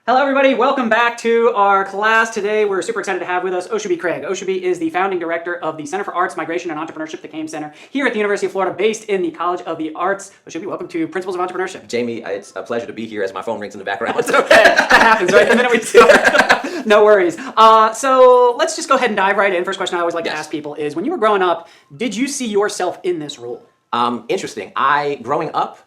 Hello, everybody. Welcome back to our class. Today, we're super excited to have with us Oshubi Craig. Oshubi is the founding director of the Center for Arts, Migration, and Entrepreneurship, the CAME Center, here at the University of Florida, based in the College of the Arts. Oshubi, welcome to Principles of Entrepreneurship. Jamie, it's a pleasure to be here as my phone rings in the background. It's okay. That happens, right? The minute we start. No worries. So let's just go ahead and dive right in. First question I always like to ask people is, when you were growing up, did you see yourself in this role? Interesting. Growing up,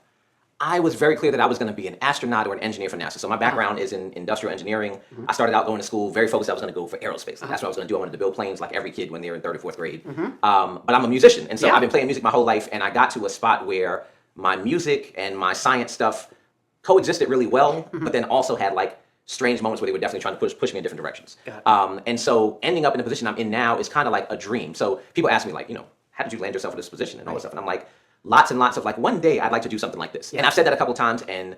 I was very clear that I was going to be an astronaut or an engineer for NASA. So my background is in industrial engineering. I started out going to school very focused. I was going to go for aerospace. That's what I was going to do. I wanted to build planes like every kid when they were in third or fourth grade. But I'm a musician. And so I've been playing music my whole life. And I got to a spot where my music and my science stuff coexisted really well, but then also had like strange moments where they were definitely trying to push me in different directions. And so ending up in the position I'm in now is kind of like a dream. So people ask me like, how did you land yourself in this position and all this stuff? And I'm like, lots and lots of like, one day I'd like to do something like this. And I've said that a couple times, and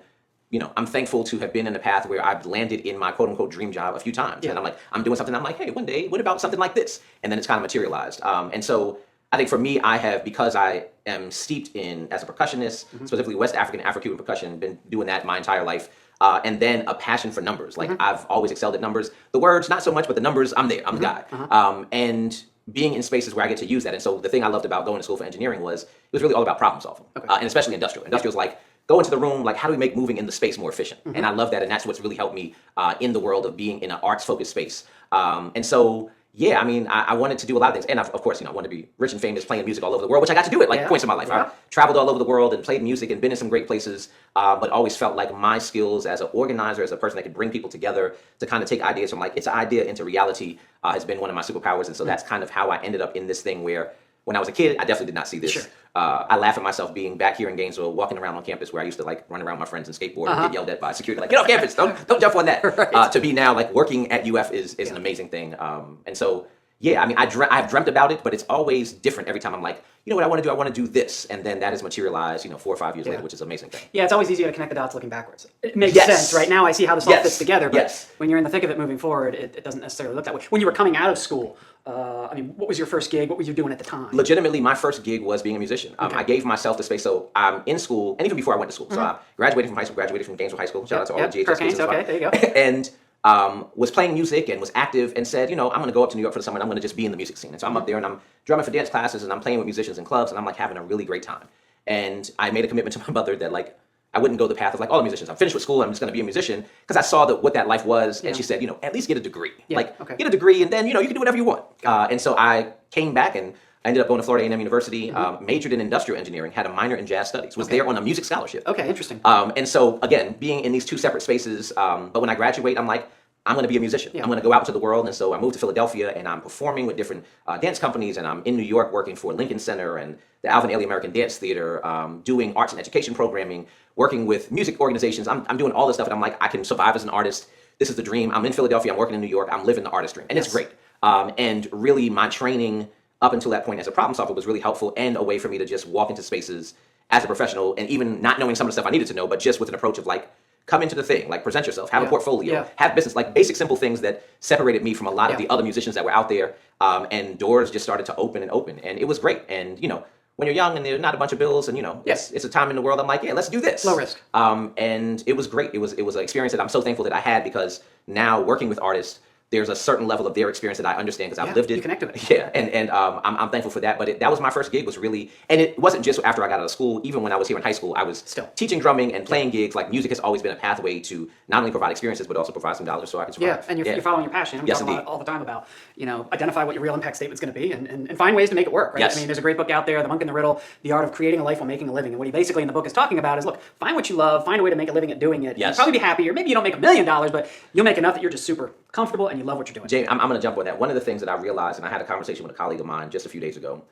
I'm thankful to have been in a path where I've landed in my quote unquote dream job a few times. And I'm like, I'm doing something. I'm like, hey, one day, what about something like this? And then it's kind of materialized. And so I think for me, because I am steeped in, as a percussionist, specifically West African, Afro-Cuban percussion, been doing that my entire life. And then a passion for numbers. Like I've always excelled at numbers. The words, not so much, but the numbers, I'm there. I'm the guy. And being in spaces where I get to use that. And so the thing I loved about going to school for engineering was it was really all about problem solving, and especially industrial. Industrial is like, go into the room, like how do we make moving in the space more efficient? And I love that, and that's what's really helped me in the world of being in an arts-focused space. And so, yeah, I mean, I wanted to do a lot of things. And of course, I wanted to be rich and famous playing music all over the world, which I got to do at points in my life. I traveled all over the world and played music and been in some great places, but always felt like my skills as an organizer, as a person that could bring people together to kind of take ideas from like, it's an idea into reality has been one of my superpowers. And so that's kind of how I ended up in this thing where when I was a kid, I definitely did not see this. I laugh at myself being back here in Gainesville, walking around on campus where I used to like run around with my friends and skateboard and get yelled at by security, like, get off campus, don't jump on that. To be now like working at UF is an amazing thing. And so, yeah, I mean, I've dreamt about it, but it's always different every time. I'm like, you know what I want to do? I want to do this. And then that is materialized, 4 or 5 years later, which is an amazing thing. Yeah, it's always easier to connect the dots looking backwards. It makes sense. Right now I see how this all fits together, but when you're in the thick of it moving forward, it doesn't necessarily look that way. When you were coming out of school, I mean, what was your first gig? What were you doing at the time? Legitimately, my first gig was being a musician. I gave myself the space. So I'm in school, and even before I went to school. So I graduated from high school, graduated from Gainesville High School. Shout out to all the GHS kids. Okay, there you go. And was playing music and was active and said, I'm going to go up to New York for the summer and I'm going to just be in the music scene. And so I'm up there and I'm drumming for dance classes and I'm playing with musicians in clubs and I'm like having a really great time. And I made a commitment to my mother that like I wouldn't go the path of like all the musicians. I'm finished with school. I'm just going to be a musician because I saw what that life was. And she said, at least get a degree. Get a degree and then, you can do whatever you want. And so I came back and I ended up going to Florida A&M University, majored in industrial engineering, had a minor in jazz studies, was there on a music scholarship. Okay, interesting. And so again, being in these two separate spaces, but when I graduate, I'm like, I'm going to be a musician. I'm going to go out into the world. And so I moved to Philadelphia and I'm performing with different dance companies. And I'm in New York working for Lincoln Center and the Alvin Ailey American Dance Theater, doing arts and education programming, working with music organizations. I'm doing all this stuff. And I'm like, I can survive as an artist. This is the dream. I'm in Philadelphia. I'm working in New York. I'm living the artist dream. And it's great. And really my training up until that point as a problem solver was really helpful and a way for me to just walk into spaces as a professional and even not knowing some of the stuff I needed to know, but just with an approach of like, come into the thing, like present yourself, have a portfolio, have business, like basic simple things that separated me from a lot of the other musicians that were out there. And doors just started to open and open. And it was great. And, when you're young and there's not a bunch of bills and, it's a time in the world, I'm like, yeah, let's do this. Low risk. And it was great. It was an experience that I'm so thankful that I had because now working with artists, there's a certain level of their experience that I understand because I've lived it. You connect with it. Yeah, and I'm thankful for that. But that was my first gig was really, and it wasn't just after I got out of school. Even when I was here in high school, I was still teaching drumming and playing gigs. Like music has always been a pathway to not only provide experiences, but also provide some dollars so I can survive. Yeah, and you're following your passion. I'm talking about it all the time about, identify what your real impact statement's going to be and find ways to make it work, right? Yes. I mean, there's a great book out there, The Monk and the Riddle, The Art of Creating a Life While Making a Living. And what he basically in the book is talking about is, look, find what you love, find a way to make a living at doing it. You'll probably be happy, or maybe you don't make $1 million, but you'll make enough that you're just super comfortable and you love what you're doing. Jay, I'm going to jump on that. One of the things that I realized, and I had a conversation with a colleague of mine just a few days ago,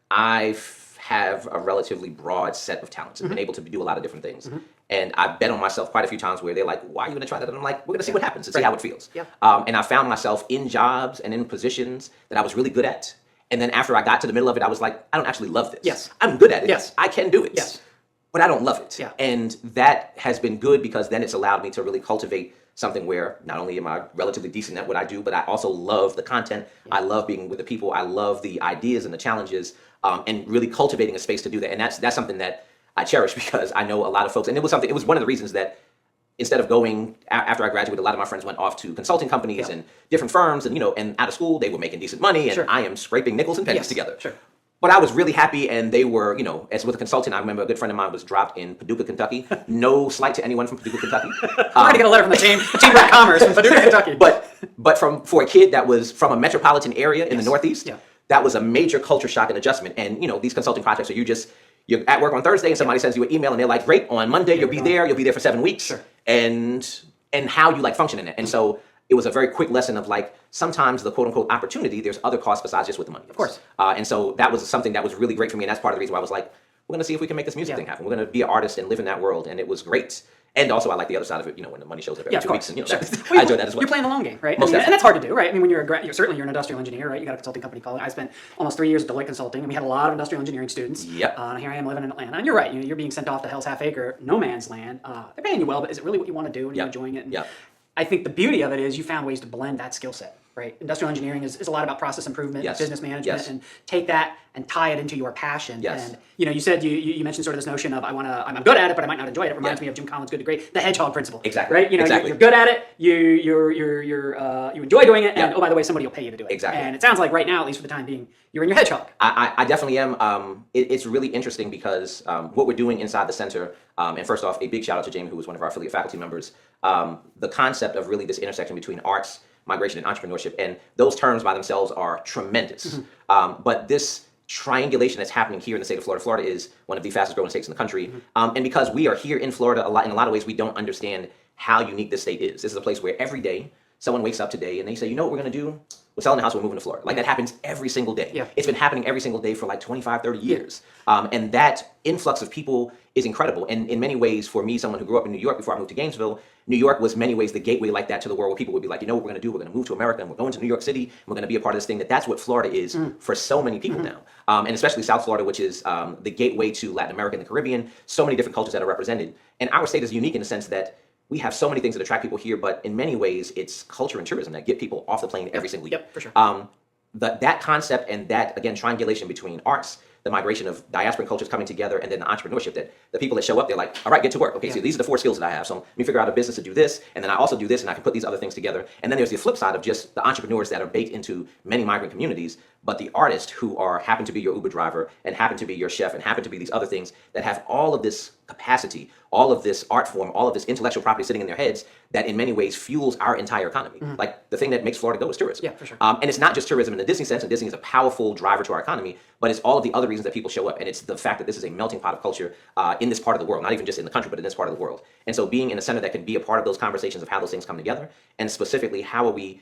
I have a relatively broad set of talents and been able to do a lot of different things. And I bet on myself quite a few times where they're like, why are you going to try that? And I'm like, we're going to see what happens and see how it feels. And I found myself in jobs and in positions that I was really good at. And then after I got to the middle of it, I was like, I don't actually love this. I'm good at it. I can do it. But I don't love it. And that has been good because then it's allowed me to really cultivate something where not only am I relatively decent at what I do, but I also love the content. I love being with the people. I love the ideas and the challenges, and really cultivating a space to do that. And that's something that I cherish because I know a lot of folks, and it was one of the reasons that instead of going after I graduated, a lot of my friends went off to consulting companies and different firms, and and out of school they were making decent money, and I am scraping nickels and pennies together. Sure. But I was really happy, and they were, as with a consultant, I remember a good friend of mine was dropped in Paducah, Kentucky. No slight to anyone from Paducah, Kentucky. We're going to get a letter from the Chamber of Commerce from Paducah, Kentucky. But for a kid that was from a metropolitan area in the Northeast, that was a major culture shock and adjustment. And, these consulting projects are you're at work on Thursday and somebody sends you an email and they're like, great, on Monday you'll be there for 7 weeks. Sure. And how you function in it. And so it was a very quick lesson of sometimes the quote unquote opportunity, there's other costs besides just with the money. Of course. And so that was something that was really great for me. And that's part of the reason why I was like, we're going to see if we can make this music thing happen. We're going to be an artist and live in that world. And it was great. And also I like the other side of it, when the money shows up every 2 weeks. And, I enjoyed that as well. You're playing the long game, right? Most and that's hard to do, right? I mean, when you're certainly you're an industrial engineer, right? You got a consulting company called. I spent almost 3 years at Deloitte Consulting, and we had a lot of industrial engineering students. Yep. And here I am living in Atlanta, and you're right. You're being sent off to Hell's Half Acre, no man's land. They're paying you well, but is it really what you want to do? And you're enjoying it? And I think the beauty of it is you found ways to blend that skill set, right? Industrial engineering is a lot about process improvement, business management, and take that and tie it into your passion. And you said you mentioned sort of this notion of I'm good at it, but I might not enjoy it. It reminds me of Jim Collins' Good to Great, the hedgehog principle. Exactly. Right? You're good at it. You enjoy doing it, and oh, by the way, somebody will pay you to do it. Exactly. And it sounds like right now, at least for the time being, you're in your hedgehog. I definitely am. It's really interesting because what we're doing inside the center, and first off, a big shout out to Jamie, who was one of our affiliate faculty members. The concept of really this intersection between arts, migration, and entrepreneurship, and those terms by themselves are tremendous. But this triangulation that's happening here in the state of Florida. Florida is one of the fastest growing states in the country. And because we are here in Florida in a lot of ways, we don't understand how unique this state is. This is a place where every day someone wakes up today and they say, you know what we're going to do? We're selling the house, we're moving to Florida. That happens every single day. Yeah. It's been happening every single day for 25, 30 years. And that influx of people is incredible. And in many ways, for me, someone who grew up in New York before I moved to Gainesville, New York was many ways the gateway like that to the world, where people would be like, you know what we're going to do? We're going to move to America and we're going to New York City. And we're going to be a part of this thing. That's what Florida is for so many people now. And especially South Florida, which is the gateway to Latin America and the Caribbean. So many different cultures that are represented. And our state is unique in the sense that we have so many things that attract people here, but in many ways, it's culture and tourism that get people off the plane every single year. Yep, for sure. That concept and that, again, triangulation between arts, the migration of diasporan cultures coming together, and then the entrepreneurship, that the people that show up, they're like, all right, get to work. Okay, so these are the 4 skills that I have. So let me figure out a business to do this, and then I also do this, and I can put these other things together. And then there's the flip side of just the entrepreneurs that are baked into many migrant communities, but the artists who happen to be your Uber driver, and happen to be your chef, and happen to be these other things that have all of this capacity, all of this art form, all of this intellectual property sitting in their heads that in many ways fuels our entire economy. Like the thing that makes Florida go is tourism. Yeah, for sure. And it's not just tourism in the Disney sense, and Disney is a powerful driver to our economy, but it's all of the other reasons that people show up. And it's the fact that this is a melting pot of culture in this part of the world, not even just in the country, but in this part of the world. And so being in a center that can be a part of those conversations of how those things come together, and specifically how are we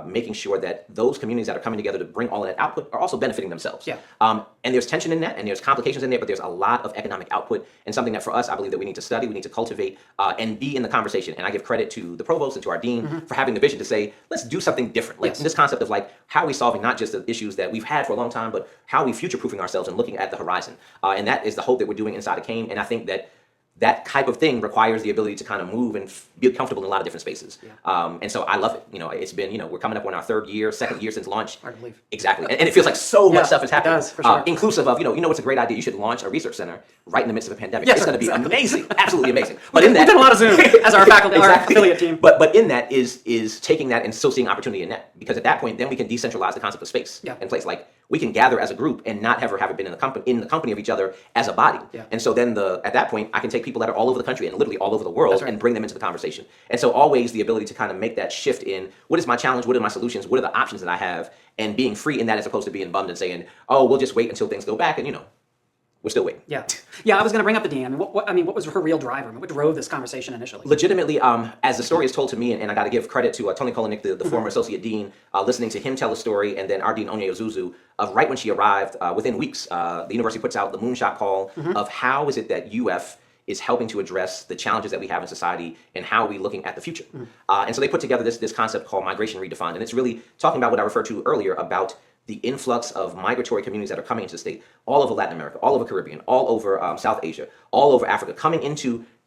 making sure that those communities that are coming together to bring all of that output are also benefiting themselves. Yeah. And there's tension in that, and there's complications in there, but there's a lot of economic output, and something that for us, I believe that we need to study, we need to cultivate, and be in the conversation. And I give credit to the provost and to our dean for having the vision to say, let's do something different. This concept of how are we solving not just the issues that we've had for a long time, but how are we future-proofing ourselves and looking at the horizon. And that is the hope that we're doing inside of CAIM. And I think that that type of thing requires the ability to kind of move and be comfortable in a lot of different spaces. And so I love it. It's been, we're coming up on our second year since launch. Hard to believe. Exactly. And it feels like so much stuff is happening. It does, for sure. Inclusive of, what's a great idea? You should launch a research center right in the midst of a pandemic. It's going to be amazing. Absolutely amazing. But in that, we've done a lot of Zoom as our faculty, our affiliate team. But in that is taking that and still seeing opportunity in that. Because at that point, then we can decentralize the concept of space in place. We can gather as a group and not ever have it been in the company of each other as a body. And so then at that point, I can take people that are all over the country and literally all over the world and bring them into the conversation. And so always the ability to kind of make that shift in what is my challenge, what are my solutions, what are the options that I have, and being free in that as opposed to being bummed and saying, oh, we'll just wait until things go back, and we're still waiting. Yeah, I was going to bring up the dean. What was her real driver? What drove this conversation initially? Legitimately, as the story is told to me, and I got to give credit to Tony Kolonik, the former associate dean, listening to him tell a story, and then our dean Onye Ozuzu, of right when she arrived, within weeks, the university puts out the moonshot call of how is it that UF is helping to address the challenges that we have in society, and how are we looking at the future. And so they put together this concept called Migration Redefined, and it's really talking about what I referred to earlier about the influx of migratory communities that are coming into the state, all over Latin America, all over Caribbean, all over South Asia, all over Africa,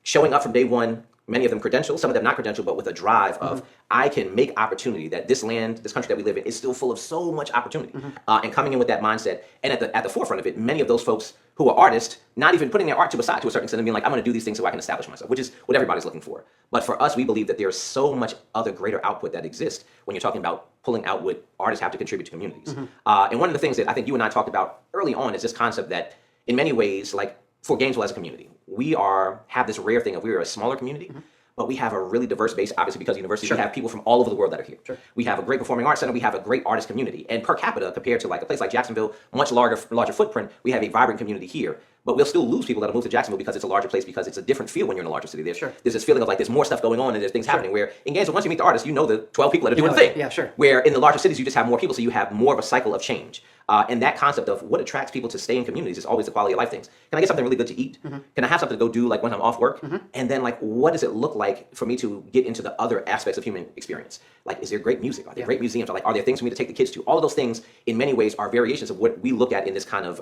showing up from day one, many of them credentialed, some of them not credentialed, but with a drive of, I can make opportunity, that this land, this country that we live in is still full of so much opportunity. And coming in with that mindset, and at the forefront of it, many of those folks who are artists, not even putting their art to a side to a certain extent and being like, I'm going to do these things so I can establish myself, which is what everybody's looking for. But for us, we believe that there's so much other greater output that exists when you're talking about pulling out what artists have to contribute to communities. And one of the things that I think you and I talked about early on is this concept that in many ways, like for Gainesville as a community, we have this rare thing of we're a smaller community, but we have a really diverse base, obviously because universities, we have people from all over the world that are here. We have a great performing arts center, we have a great artist community. And per capita, compared to like a place like Jacksonville, much larger footprint, we have a vibrant community here. But we'll still lose people that'll move to Jacksonville because it's a larger place, because it's a different feel when you're in a larger city. There's this feeling of like there's more stuff going on and there's things happening, where in Gainesville, once you meet the artists, you know the 12 people that are doing the thing. Yeah, sure. Where in the larger cities, you just have more people, so you have more of a cycle of change. And that concept of what attracts people to stay in communities is always the quality of life things. Can I get something really good to eat? Can I have something to go do like when I'm off work? And then like, what does it look like for me to get into the other aspects of human experience? Like, is there great music? Are there great museums? Are there things for me to take the kids to? All of those things, in many ways, are variations of what we look at in this kind of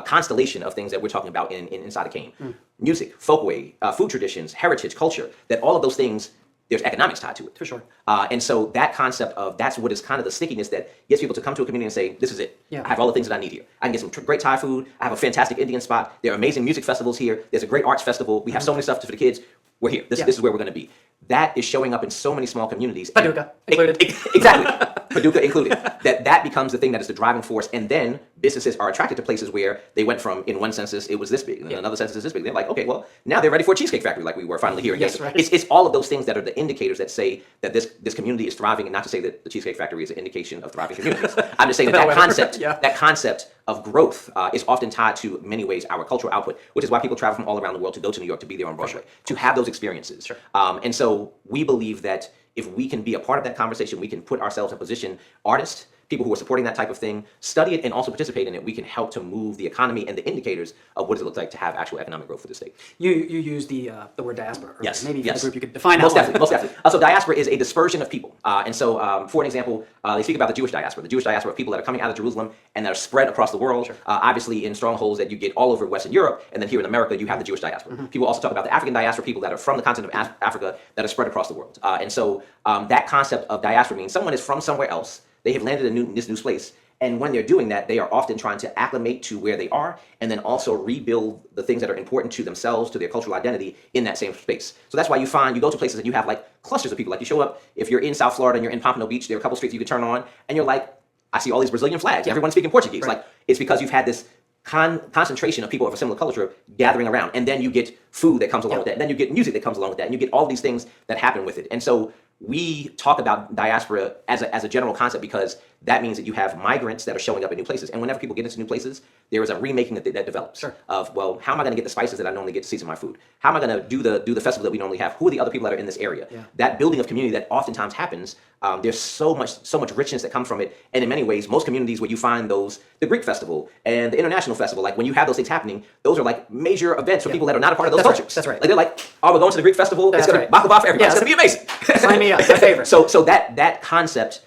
constellation of things that we're talking about inside of Kane. Music, folkway, food traditions, heritage, culture, that all of those things, there's economics tied to it. For sure. And so that concept of that's what is kind of the stickiness that gets people to come to a community and say, this is it. I have all the things that I need here. I can get some great Thai food. I have a fantastic Indian spot. There are amazing music festivals here. There's a great arts festival. We have so many stuff for the kids. We're here. This is where we're going to be. That is showing up in so many small communities. Paducah included. Exactly. Paducah included. That becomes the thing that is the driving force. And then businesses are attracted to places where they went from, in one census, it was this big. And in another census, it's this big. They're like, okay, well, now they're ready for a Cheesecake Factory like we were finally here. Yes, right. It's all of those things that are the indicators that say that this community is thriving, and not to say that the Cheesecake Factory is an indication of thriving communities. I'm just saying that concept of growth is often tied to, in many ways, our cultural output, which is why people travel from all around the world to go to New York to be there on Broadway, to have those experiences. And so we believe that if we can be a part of that conversation, we can put ourselves in position, artists, people who are supporting that type of thing, study it and also participate in it, we can help to move the economy and the indicators of what does it look like to have actual economic growth for the state. You use the word diaspora. Earlier. Yes. Maybe for yes. the group you could define most that. Definitely, most definitely. So diaspora is a dispersion of people. And so for an example, they speak about the Jewish diaspora. The Jewish diaspora of people that are coming out of Jerusalem and that are spread across the world, obviously in strongholds that you get all over Western Europe, and then here in America you have the Jewish diaspora. People also talk about the African diaspora, people that are from the continent of Africa that are spread across the world. And so that concept of diaspora means someone is from somewhere else, they have landed in this new place, and when they're doing that, they are often trying to acclimate to where they are and then also rebuild the things that are important to themselves, to their cultural identity in that same space. So that's why you go to places and you have like clusters of people. Like you show up, if you're in South Florida and you're in Pompano Beach, there are a couple streets you can turn on and you're like, I see all these Brazilian flags. Everyone's speaking Portuguese. Like, it's because you've had this concentration of people of a similar culture gathering around. And then you get food that comes along with that. And then you get music that comes along with that. And you get all these things that happen with it. And so we talk about diaspora as a general concept because that means that you have migrants that are showing up in new places. And whenever people get into new places, there is a remaking that develops of, well, how am I going to get the spices that I normally get to season my food? How am I going to do the festival that we normally have? Who are the other people that are in this area? That building of community that oftentimes happens, there's so much richness that comes from it. And in many ways, most communities where you find those, the Greek festival and the International Festival, like when you have those things happening, those are like major events for people that are not a part of those cultures. That's right. Like they're like, oh, we're going to the Greek festival. It's going to baklava for everybody. It's going to be amazing. Sign me up. My favorite. So that concept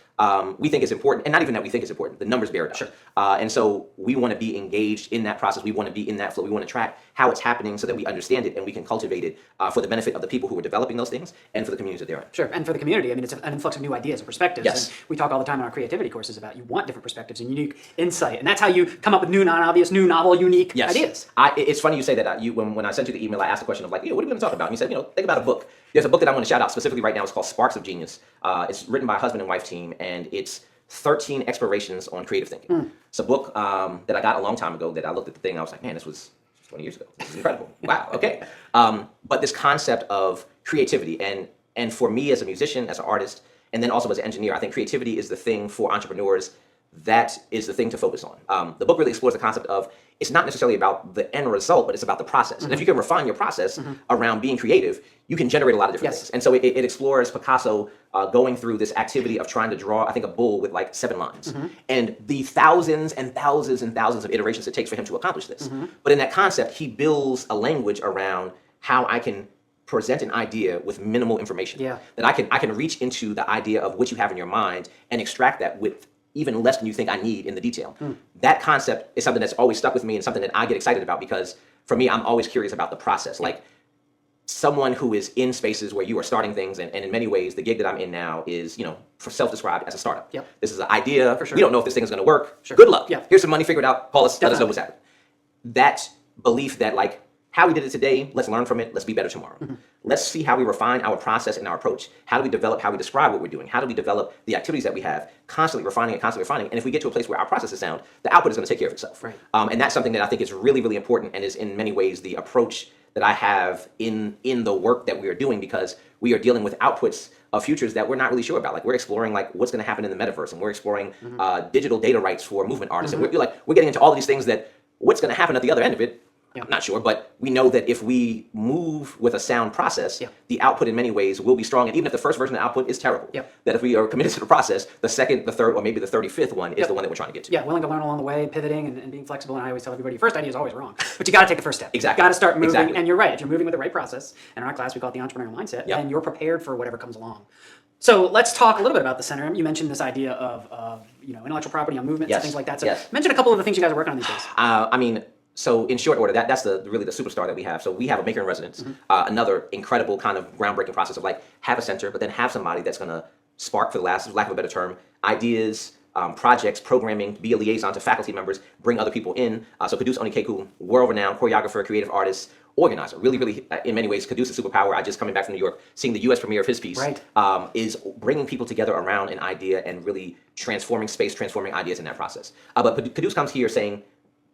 we think is important, and not even that we think is important. The numbers bear it out. And so we want to be engaged in that process. We want to be in that flow. We want to track how it's happening so that we understand it and we can cultivate it for the benefit of the people who are developing those things and for the communities that they're in. Sure, and for the community, I mean, it's an influx of new ideas and perspectives. Yes. And we talk all the time in our creativity courses about you want different perspectives and unique insight, and that's how you come up with new, non-obvious, new, novel, unique ideas. It's funny you say that. When I sent you the email, I asked the question of like, what are we going to talk about? And you said, think about a book. There's a book that I want to shout out specifically right now. It's called Sparks of Genius. It's written by a husband and wife team, and it's 13 explorations on creative thinking. It's a book that I got a long time ago that I looked at the thing, I was like, man, this was 20 years ago. This is incredible. Wow, okay. But this concept of creativity, and for me as a musician, as an artist, and then also as an engineer, I think creativity is the thing for entrepreneurs. That is the thing to focus on. The book really explores the concept of it's not necessarily about the end result, but it's about the process. And if you can refine your process around being creative, you can generate a lot of different things. And so it explores Picasso going through this activity of trying to draw, I think, a bull with like 7 lines. And the thousands and thousands and thousands of iterations it takes for him to accomplish this. But in that concept, he builds a language around how I can present an idea with minimal information. That I can reach into the idea of what you have in your mind and extract that with even less than you think I need in the detail. That concept is something that's always stuck with me and something that I get excited about because for me, I'm always curious about the process. Like someone who is in spaces where you are starting things, and in many ways, the gig that I'm in now is, for self-described as a startup. This is an idea. We don't know if this thing is going to work. Good luck. Here's some money, figure it out. Call us, let us know what's happening. that belief that like how we did it today, let's learn from it, let's be better tomorrow. Let's see how we refine our process and our approach. How do we develop how we describe what we're doing? How do we develop the activities that we have, constantly refining it, constantly refining. And if we get to a place where our process is sound, the output is going to take care of itself. Right. And that's something that I think is really, really important and is in many ways the approach that I have in the work that we are doing, because we are dealing with outputs of futures that we're not really sure about. Like we're exploring like what's going to happen in the metaverse, and we're exploring digital data rights for movement artists, and we're getting into all of these things that what's going to happen at the other end of it. I'm not sure, but we know that if we move with a sound process, the output in many ways will be strong. And even if the first version of the output is terrible, that if we are committed to the process, the second, the third, or maybe the 35th one is the one that we're trying to get to. Yeah, willing to learn along the way, pivoting and being flexible. And I always tell everybody, your first idea is always wrong, but you got to take the first step. Exactly. You got to start moving. Exactly. And you're right. If you're moving with the right process, and in our class we call it the entrepreneurial mindset, then you're prepared for whatever comes along. So let's talk a little bit about the center. You mentioned this idea of intellectual property on movements and things like that. So mention a couple of the things you guys are working on these days. So in short order, that's really the superstar that we have. So we have a maker in residence, another incredible kind of groundbreaking process of like have a center, but then have somebody that's going to spark, for the lack of a better term, ideas, projects, programming, be a liaison to faculty members, bring other people in. So Kudus Onikeku, world-renowned choreographer, creative artist, organizer. Really, really, in many ways, Kudus' superpower. I just coming back from New York, seeing the U.S. premiere of his piece, is bringing people together around an idea and really transforming space, transforming ideas in that process. But Kudus comes here saying,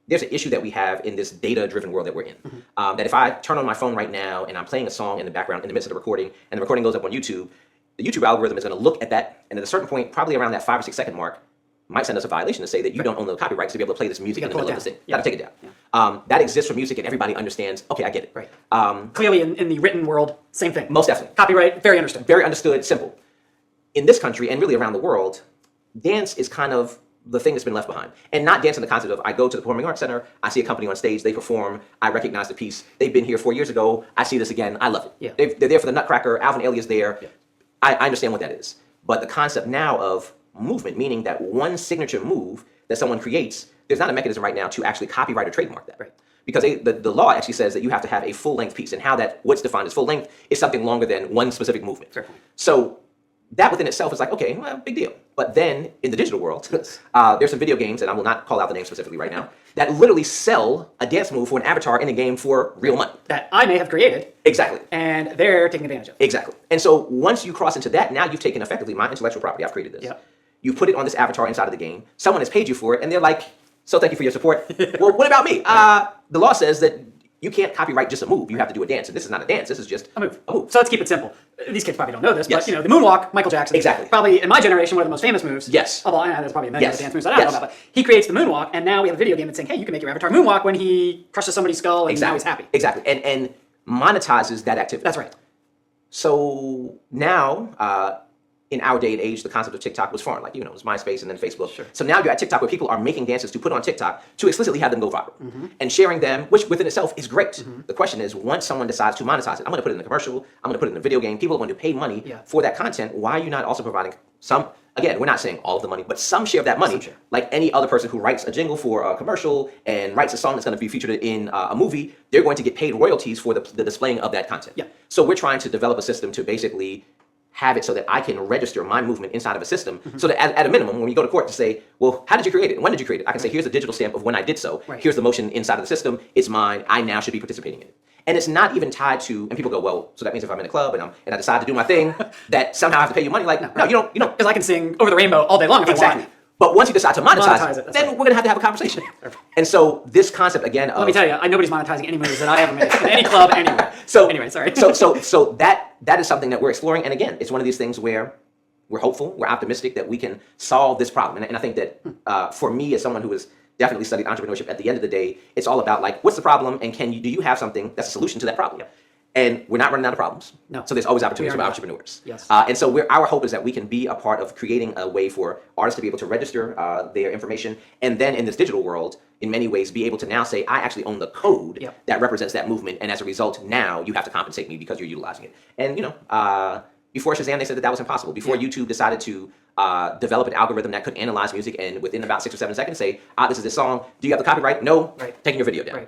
there's an issue that we have in this data-driven world that we're in. That if I turn on my phone right now and I'm playing a song in the background in the midst of the recording, and the recording goes up on YouTube, the YouTube algorithm is going to look at that, and at a certain point, probably around that 5 or 6 second mark, might send us a violation to say that you don't own the copyrights to be able to play this music in the middle of this thing. You got to take it down. That exists for music, and everybody understands. Okay, I get it. Clearly, in the written world, same thing. Most definitely. Copyright, very understood. Very understood, simple. In this country, and really around the world, dance is kind of the thing that's been left behind. And not dance in the concept of I go to the Performing Arts Center, I see a company on stage, they perform, I recognize the piece, they've been here 4 years ago, I see this again, I love it. They're there for the Nutcracker, Alvin Ailey is there. I understand what that is. But the concept now of movement, meaning that one signature move that someone creates, there's not a mechanism right now to actually copyright or trademark that. Because the law actually says that you have to have a full-length piece, and what's defined as full length is something longer than one specific movement. So that within itself is like, okay, well, big deal. But then in the digital world, there's some video games, and I will not call out the name specifically right now, that literally sell a dance move for an avatar in a game for real money. That I may have created. Exactly. And they're taking advantage of. Exactly. And so once you cross into that, now you've taken effectively my intellectual property, I've created this. You put it on this avatar inside of the game, someone has paid you for it, and they're like, so thank you for your support. Well, what about me? The law says that you can't copyright just a move. You have to do a dance. And this is not a dance. This is just a move. So let's keep it simple. These kids probably don't know this, but the moonwalk, Michael Jackson. Exactly. Probably in my generation, one of the most famous moves. Although I know there's probably many other dance moves I don't know about, but he creates the moonwalk, and now we have a video game that's saying, hey, you can make your avatar moonwalk when he crushes somebody's skull, and now he's happy. Exactly. And monetizes that activity. That's right. So now, in our day and age, the concept of TikTok was foreign. Like, it was MySpace and then Facebook. So now you're at TikTok where people are making dances to put on TikTok to explicitly have them go viral. And sharing them, which within itself is great. The question is, once someone decides to monetize it, I'm going to put it in a commercial, I'm going to put it in a video game, people are going to pay money for that content. Why are you not also providing some, again, we're not saying all of the money, but some share of that money, like any other person who writes a jingle for a commercial and writes a song that's going to be featured in a movie, they're going to get paid royalties for the displaying of that content. So we're trying to develop a system to basically have it so that I can register my movement inside of a system so that at a minimum, when you go to court to say, well, how did you create it? When did you create it? I can say, here's a digital stamp of when I did so. Here's the motion inside of the system. It's mine. I now should be participating in it. And it's not even tied to, and people go, well, so that means if I'm in a club and I decide to do my thing, that somehow I have to pay you money. Like, no, you don't. Because I can sing Over the Rainbow all day long if I want. But once you decide to monetize it, then we're going to have a conversation. And so this concept, again, of... Let me tell you, nobody's monetizing any moves that I ever made in any club, anywhere. So anyway, sorry. So that is something that we're exploring. And again, it's one of these things where we're hopeful, we're optimistic that we can solve this problem. And I think that for me, as someone who has definitely studied entrepreneurship, at the end of the day, it's all about like, what's the problem? And do you have something that's a solution to that problem? And we're not running out of problems. No. So there's always opportunities for entrepreneurs. Yes. And so our hope is that we can be a part of creating a way for artists to be able to register their information. And then in this digital world, in many ways, be able to now say, I actually own the code that represents that movement. And as a result, now you have to compensate me because you're utilizing it. And, before Shazam, they said that was impossible. Before YouTube decided to develop an algorithm that could analyze music and within about 6 or 7 seconds say, this is this song. Do you have the copyright? No. Taking your video down.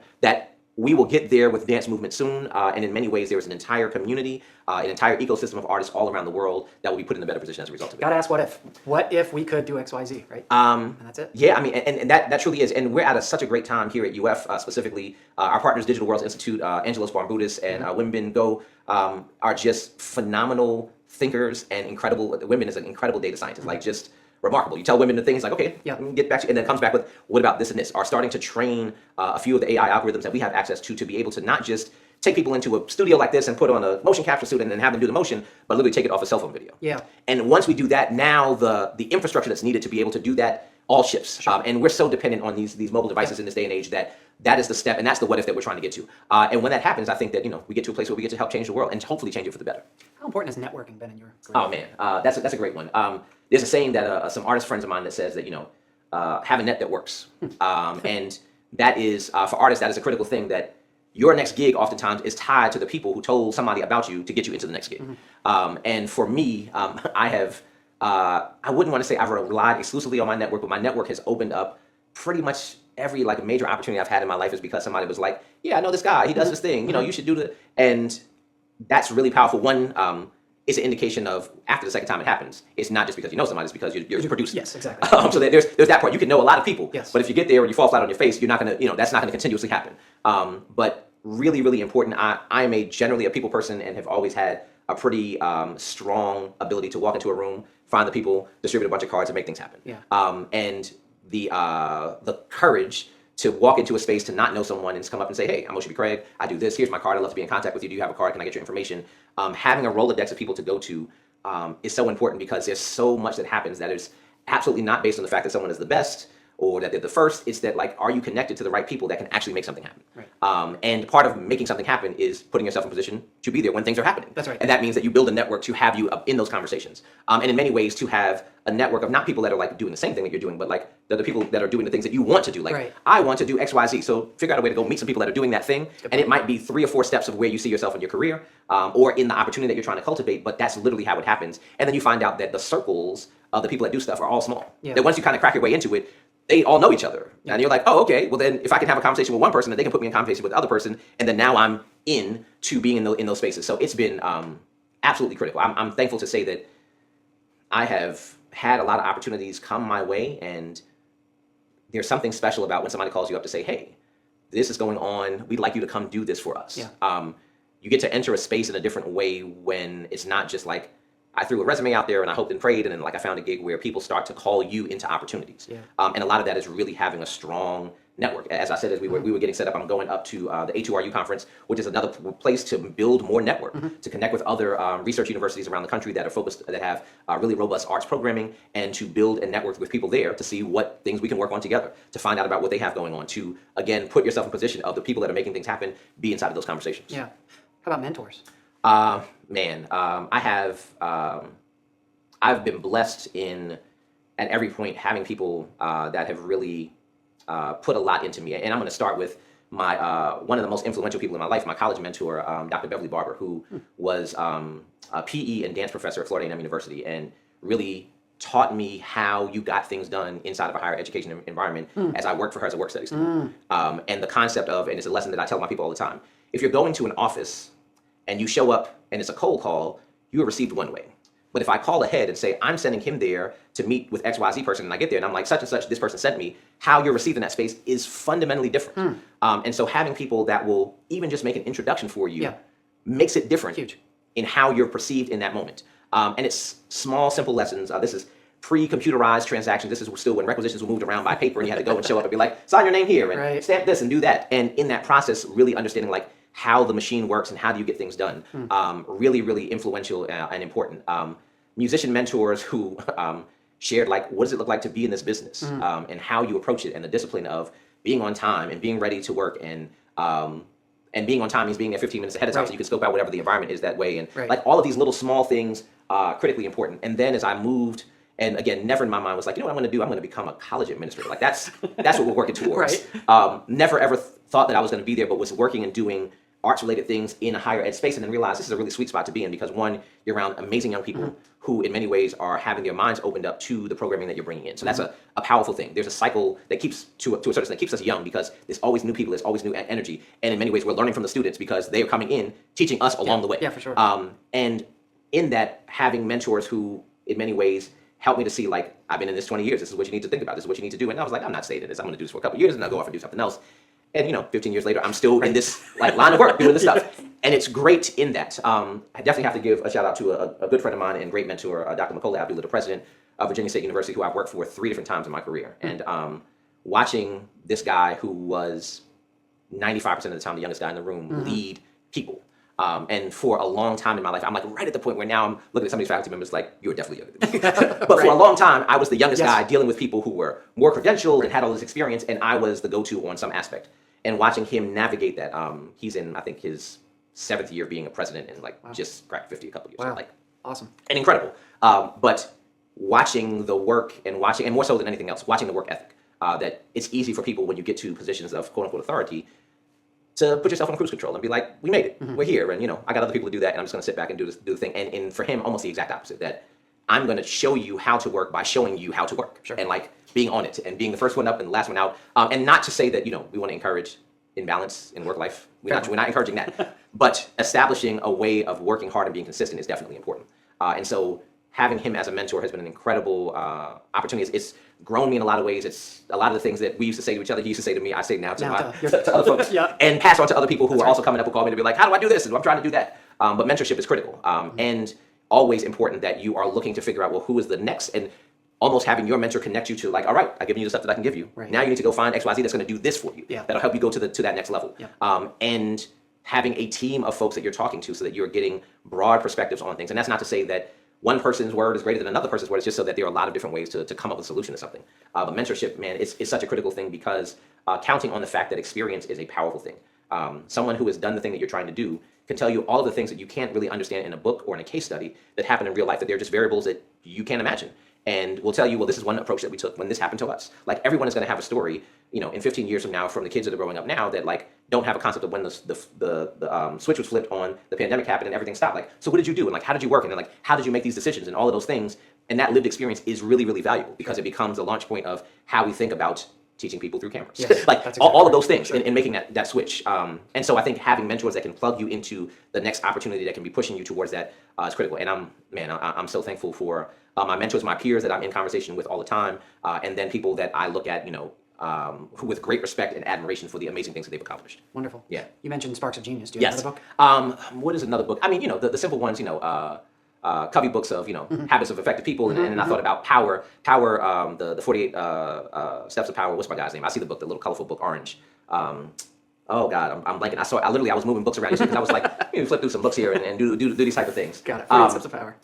we will get there with dance movement soon, and in many ways, there is an entire community, an entire ecosystem of artists all around the world that will be put in a better position as a result of it. Gotta ask what if? What if we could do XYZ, right? And that's it. Yeah, I mean, and that truly is, and we're at such a great time here at UF, specifically our partners, Digital Worlds Institute, Angelos Barbudas and Wimbin Go, are just phenomenal thinkers and incredible. Wimbin is an incredible data scientist, like just remarkable. You tell women the things like, okay, Yeah. get back to you, and then it comes back with, what about this and this? Are starting to train a few of the AI algorithms that we have access to be able to not just take people into a studio like this and put on a motion capture suit and then have them do the motion, but literally take it off a cell phone video. Yeah. And once we do that, now the infrastructure that's needed to be able to do that all shifts. And we're so dependent on these mobile devices in this day and age that is the step, and that's the what if that we're trying to get to. And when that happens, I think that we get to a place where we get to help change the world and hopefully change it for the better. How important has networking been in your career? Oh man, that's a great one. There's a saying that some artist friends of mine that says that have a net that works, and that is for artists, that is a critical thing, that your next gig oftentimes is tied to the people who told somebody about you to get you into the next gig. And for me, I wouldn't want to say I've relied exclusively on my network, but my network has opened up pretty much every major opportunity I've had in my life is because somebody was like, yeah, I know this guy, he does this thing, you should do it. And that's really powerful. One, it's an indication of after the second time it happens, it's not just because you know somebody, it's because you're producing. Yes, exactly. So there's that part. You can know a lot of people, Yes. but if you get there and you fall flat on your face, you're not gonna, that's not gonna continuously happen. But really, really important. I'm generally a people person and have always had a pretty strong ability to walk into a room, find the people, distribute a bunch of cards, and make things happen. Yeah. And the courage to walk into a space to not know someone and just come up and say, hey, I'm Oshabi Craig, I do this, here's my card, I'd love to be in contact with you, do you have a card, can I get your information? Having a Rolodex of people to go to is so important because there's so much that happens that is absolutely not based on the fact that someone is the best or that they're the first. It's that are you connected to the right people that can actually make something happen? Right. And part of making something happen is putting yourself in position to be there when things are happening. That's right. And that means that you build a network to have you in those conversations. And in many ways to have a network of not people that are doing the same thing that you're doing, but they're the people that are doing the things that you want to do. Right. I want to do X, Y, Z. So figure out a way to go meet some people that are doing that thing. And it might be 3 or 4 steps of where you see yourself in your career or in the opportunity that you're trying to cultivate, but that's literally how it happens. And then you find out that the circles of the people that do stuff are all small. Yeah. That once you kind of crack your way into it, they all know each other. Yeah. And you're like, oh, okay, well then if I can have a conversation with one person, then they can put me in conversation with the other person, and then now I'm in to being in those spaces. So it's been absolutely critical. I'm thankful to say that I have had a lot of opportunities come my way, and there's something special about when somebody calls you up to say, hey, this is going on, we'd like you to come do this for us. Yeah. You get to enter a space in a different way when it's not just I threw a resume out there and I hoped and prayed, and then I found a gig where people start to call you into opportunities. Yeah. And a lot of that is really having a strong network. As I said, as we were getting set up, I'm going up to the A2RU conference, which is another place to build more network, to connect with other research universities around the country that are focused, that have really robust arts programming, and to build a network with people there to see what things we can work on together, to find out about what they have going on, to, again, put yourself in position of the people that are making things happen, be inside of those conversations. Yeah. How about mentors? I've been blessed at every point having people that have really put a lot into me. And I'm going to start with my one of the most influential people in my life, my college mentor, Dr. Beverly Barber, who was a PE and dance professor at Florida A&M University, and really taught me how you got things done inside of a higher education environment as I worked for her as a work study student. And the concept of, and it's a lesson that I tell my people all the time, if you're going to an office and you show up and it's a cold call, you are received one way. But if I call ahead and say, I'm sending him there to meet with XYZ person, and I get there and I'm like, such and such, this person sent me, how you're received in that space is fundamentally different. And so having people that will even just make an introduction for you makes it different in how you're perceived in that moment. And it's small, simple lessons. This is pre-computerized transactions. This is still when requisitions were moved around by paper and you had to go and show up and be like, sign your name here and stamp this and do that. And in that process, really understanding how the machine works and how do you get things done. Really, really influential and important. Musician mentors who shared what does it look like to be in this business and how you approach it, and the discipline of being on time and being ready to work, and being on time means being there 15 minutes ahead of time so you can scope out whatever the environment is that way. And all of these little small things are critically important. And then as I moved, and again, never in my mind was what I'm going to do? I'm going to become a college administrator. That's what we're working towards. Never ever thought that I was going to be there, but was working and doing arts related things in a higher ed space and then realize this is a really sweet spot to be in because one, you're around amazing young people who in many ways are having their minds opened up to the programming that you're bringing in. So that's a powerful thing. There's a cycle that keeps to a certain extent keeps us young because there's always new people, there's always new energy. And in many ways we're learning from the students because they are coming in, teaching us along the way. Yeah, for sure. And in that, having mentors who in many ways helped me to see like, I've been in this 20 years, this is what you need to think about, this is what you need to do. And I was like, I'm not staying in this, I'm gonna do this for a couple of years and I'll go off and do something else. And 15 years later, I'm still in this like line of work doing this stuff, and it's great in that. I definitely have to give a shout out to a good friend of mine and great mentor, Dr. Macaulay Abdullah, the president of Virginia State University, who I've worked for 3 different times in my career. And watching this guy who was 95% of the time the youngest guy in the room lead people. And for a long time in my life, I'm like right at the point where now I'm looking at some of these faculty members like, you're definitely younger than me. But for a long time, I was the youngest guy dealing with people who were more credentialed and had all this experience, and I was the go-to on some aspect. And watching him navigate that, he's in, I think, his 7th year of being a president and like just cracked 50 a couple years. Wow. So, like, Awesome. and incredible. But watching the work and more so than anything else, watching the work ethic, that it's easy for people when you get to positions of quote unquote authority to put yourself on cruise control and be like, we made it, we're here, and I got other people to do that, and I'm just going to sit back and do the thing. And for him, almost the exact opposite. That I'm going to show you how to work by showing you how to work, and like being on it and being the first one up and the last one out. And not to say that we want to encourage imbalance in work life. We're not encouraging that, but establishing a way of working hard and being consistent is definitely important. And so having him as a mentor has been an incredible opportunity. It's grown me in a lot of ways. It's a lot of the things that we used to say to each other, he used to say to me, I say now to other folks, and pass on to other people who are also coming up and call me to be like, how do I do this? And I'm trying to do that. But mentorship is critical, and always important that you are looking to figure out, well, who is the next, and almost having your mentor connect you to like, all right, I've given you the stuff that I can give you. Right. Now you need to go find XYZ that's going to do this for you. That'll help you go to that next level. And having a team of folks that you're talking to so that you're getting broad perspectives on things. And that's not to say that one person's word is greater than another person's word. It's just so that there are a lot of different ways to come up with a solution to something. But mentorship, man, it's such a critical thing because counting on the fact that experience is a powerful thing. Someone who has done the thing that you're trying to do can tell you all of the things that you can't really understand in a book or in a case study that happen in real life, that they're just variables that you can't imagine. And we'll tell you, well, this is one approach that we took when this happened to us. Like everyone is going to have a story, in 15 years from now, from the kids that are growing up now that like don't have a concept of when the switch was flipped on, the pandemic happened and everything stopped. Like, so what did you do? And like, how did you work? And then like, how did you make these decisions and all of those things? And that lived experience is really, really valuable because it becomes a launch point of how we think about teaching people through cameras. Yes, like exactly all of those things and making that switch. And so I think having mentors that can plug you into the next opportunity that can be pushing you towards that is critical. And I'm so thankful for my mentors, my peers that I'm in conversation with all the time, and then people that I look at, who with great respect and admiration for the amazing things that they've accomplished. Wonderful. Yeah. You mentioned Sparks of Genius. Do you have another book? What is another book? I mean, the simple ones, Covey books of, Habits of Effective People, and I thought about Power, the 48 Steps of Power. What's my guy's name? I see the book, the little colorful book, Orange. Oh God, I'm blanking. I was moving books around because I was like, flip through some books here and do these type of things. Got it. 48 Steps of Power.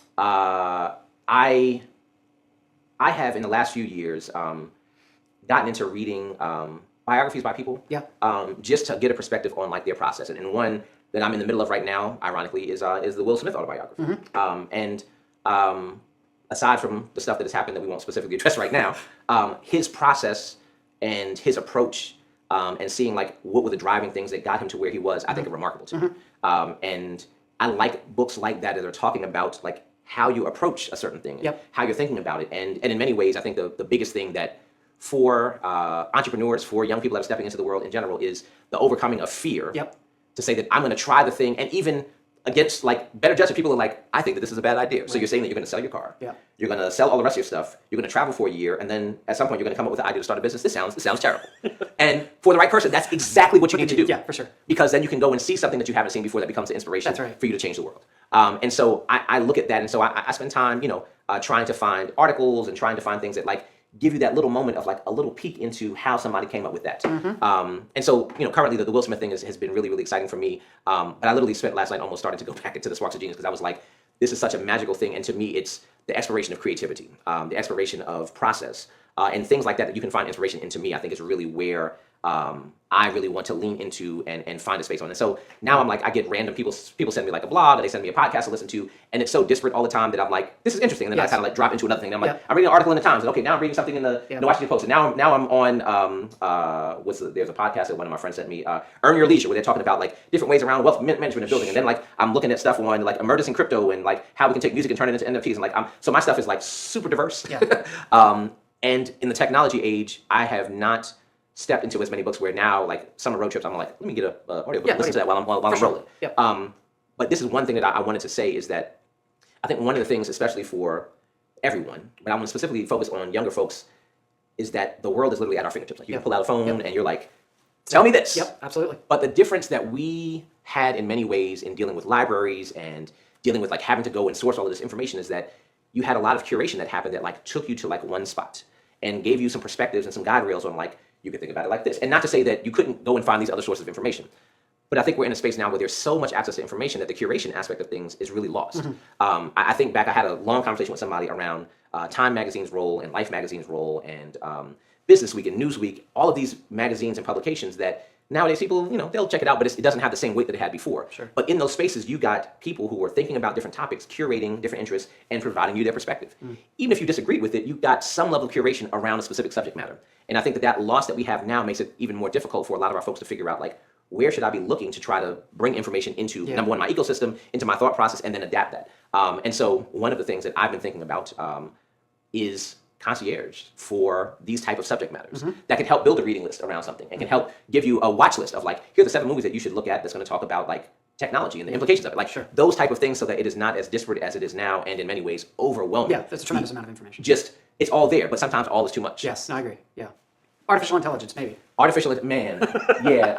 I have in the last few years gotten into reading biographies by people. Just to get a perspective on like their process. And one that I'm in the middle of right now, ironically, is the Will Smith autobiography. Aside from the stuff that has happened that we won't specifically address right now, his process and his approach and seeing like what were the driving things that got him to where he was, I think are remarkable to me. And I like books like that are talking about like how you approach a certain thing, how you're thinking about it. And in many ways, I think the biggest thing that for entrepreneurs, for young people that are stepping into the world in general is the overcoming of fear to say that I'm going to try the thing. And even against like better judging people are like, I think that this is a bad idea. So you're saying that you're going to sell your car. You're going to sell all the rest of your stuff. You're going to travel for a year. And then at some point you're going to come up with the idea to start a business. This sounds terrible. And for the right person, that's exactly what you need to do. Yeah, for sure. Because then you can go and see something that you haven't seen before that becomes an inspiration for you to change the world. And so I look at that. And so I spend time, trying to find articles and trying to find things that like give you that little moment of like a little peek into how somebody came up with that. And so, currently the Will Smith thing has been really, really exciting for me. But I literally spent last night almost starting to go back into the Sparks of Genius because I was like, this is such a magical thing. And to me, it's the exploration of creativity, the exploration of process, and things like that you can find inspiration into me. I think is really where I really want to lean into and find a space on. And so now I'm like, I get random people send me like a blog, or they send me a podcast to listen to, and it's so disparate all the time that I'm like, this is interesting. And then I kind of like drop into another thing. And I'm like, I'm reading an article in the Times, and okay, now I'm reading something in the Washington Post. And now I'm on there's a podcast that one of my friends sent me, Earn Your Leisure, where they're talking about like different ways around wealth management and building. And then like I'm looking at stuff on like emergence in crypto and like how we can take music and turn it into NFTs. And like so my stuff is like super diverse. And in the technology age, I have not stepped into as many books where now, like summer road trips, I'm like, let me get a audiobook, listen to that while I'm rolling. But this is one thing that I wanted to say is that I think one of the things, especially for everyone, but I'm going to specifically focus on younger folks, is that the world is literally at our fingertips. Like you can pull out a phone and you're like, tell me this. Yep, absolutely. But the difference that we had in many ways in dealing with libraries and dealing with like having to go and source all of this information is that you had a lot of curation that happened that like took you to like one spot and gave you some perspectives and some guide rails on like, you could think about it like this. And not to say that you couldn't go and find these other sources of information. But I think we're in a space now where there's so much access to information that the curation aspect of things is really lost. I think back, I had a long conversation with somebody around Time Magazine's role and Life Magazine's role and Business Week and Newsweek, all of these magazines and publications that nowadays people, they'll check it out, but it doesn't have the same weight that it had before. But in those spaces, you got people who were thinking about different topics, curating different interests, and providing you their perspective. Even if you disagreed with it, you got some level of curation around a specific subject matter. And I think that loss that we have now makes it even more difficult for a lot of our folks to figure out, like, where should I be looking to try to bring information into, number one, my ecosystem, into my thought process, and then adapt that. And so one of the things that I've been thinking about is concierge for these type of subject matters that can help build a reading list around something and can help give you a watch list of like, here are the 7 movies that you should look at that's going to talk about like technology and the implications of it. Like those type of things so that it is not as disparate as it is now and in many ways overwhelming. Yeah, that's a tremendous amount of information. Just, it's all there, but sometimes all is too much. Yes, no, I agree. Yeah. Artificial intelligence, maybe. Man, yeah.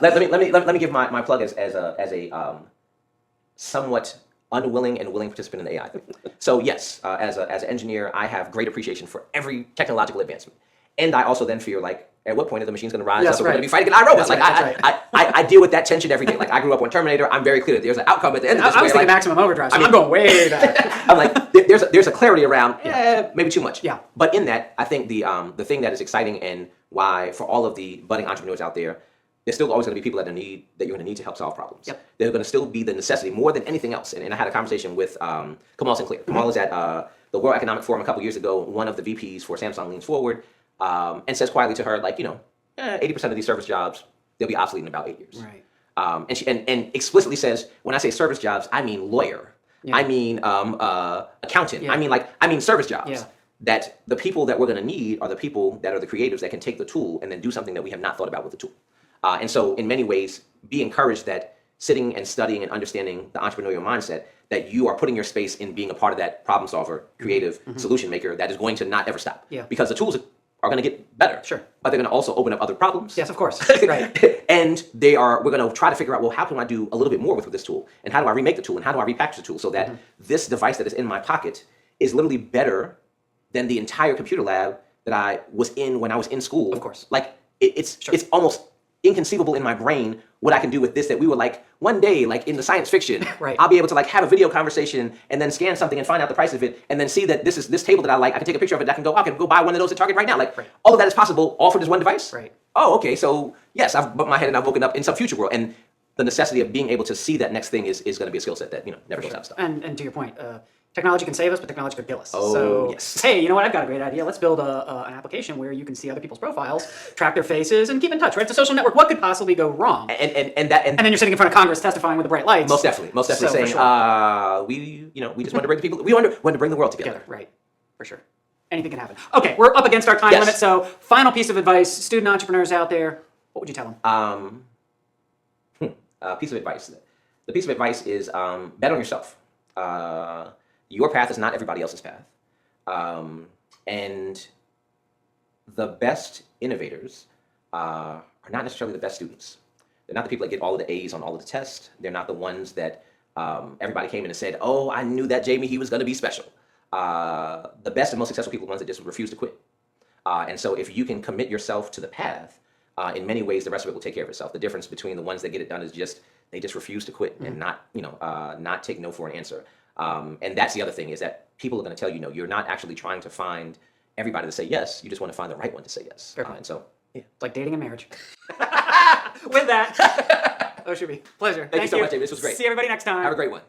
Let me give my plug as a somewhat unwilling and willing participant in the AI thing. So yes, as an engineer, I have great appreciation for every technological advancement, and I also then fear like, at what point are the machines going to rise up and we're going to be fighting iRobots? I deal with that tension every day. Like I grew up on Terminator. I'm very clear that there's an outcome at the end of this. I was thinking Maximum Overdrive. So I'm going way back. I'm like, there's a clarity around maybe too much. Yeah. But in that, I think the thing that is exciting and why for all of the budding entrepreneurs out there, there's still always going to be people that you're going to need to help solve problems. They're going to still be the necessity more than anything else. And I had a conversation with Kamal Sinclair. Kamal was at the World Economic Forum a couple years ago. One of the VPs for Samsung leans forward and says quietly to her, like, 80% of these service jobs, they'll be obsolete in about 8 years. Right. And she explicitly says, when I say service jobs, I mean lawyer. I mean accountant. I mean service jobs. That the people that we're going to need are the people that are the creatives that can take the tool and then do something that we have not thought about with the tool. And so in many ways, be encouraged that sitting and studying and understanding the entrepreneurial mindset, that you are putting your space in being a part of that problem solver, creative solution maker that is going to not ever stop. Because the tools are going to get better. But they're going to also open up other problems. Yes, of course. Right. And we're going to try to figure out, well, how can I do a little bit more with this tool? And how do I remake the tool? And how do I repackage the tool so that this device that is in my pocket is literally better than the entire computer lab that I was in when I was in school. Of course. Like it's almost inconceivable in my brain what I can do with this, that we were like one day, like in the science fiction, I'll be able to like have a video conversation and then scan something and find out the price of it and then see that this is this table that I like. I can take a picture of it. I can go buy one of those at Target right now. Like all of that is possible all from this one device. Oh, okay. So yes, I've bumped my head and I've woken up in some future world. And the necessity of being able to see that next thing is going to be a skill set that, never goes out of style. And to your point, technology can save us, but technology could kill us. Oh, so, yes. Hey, you know what? I've got a great idea. Let's build an application where you can see other people's profiles, track their faces, and keep in touch. Right? It's a social network. What could possibly go wrong? And then you're sitting in front of Congress testifying with the bright lights. Most definitely So, saying, for sure. we just want to bring the people. We want to bring the world together. Right. For sure. Anything can happen. Okay, we're up against our time limit. So, final piece of advice, student entrepreneurs out there, what would you tell them? Piece of advice. The piece of advice is bet on yourself. Your path is not everybody else's path. And the best innovators are not necessarily the best students. They're not the people that get all of the A's on all of the tests. They're not the ones that everybody came in and said, oh, I knew that Jamie, he was going to be special. The best and most successful people are the ones that just refuse to quit. And so if you can commit yourself to the path, in many ways, the rest of it will take care of itself. The difference between the ones that get it done is they just refuse to quit and not take no for an answer. And that's the other thing is that people are going to tell you no. You're not actually trying to find everybody to say yes. You just want to find the right one to say yes. And so Yeah. It's like dating and marriage. With that, Oshubi, pleasure. Thank you so much, David. This was great. See everybody next time. Have a great one.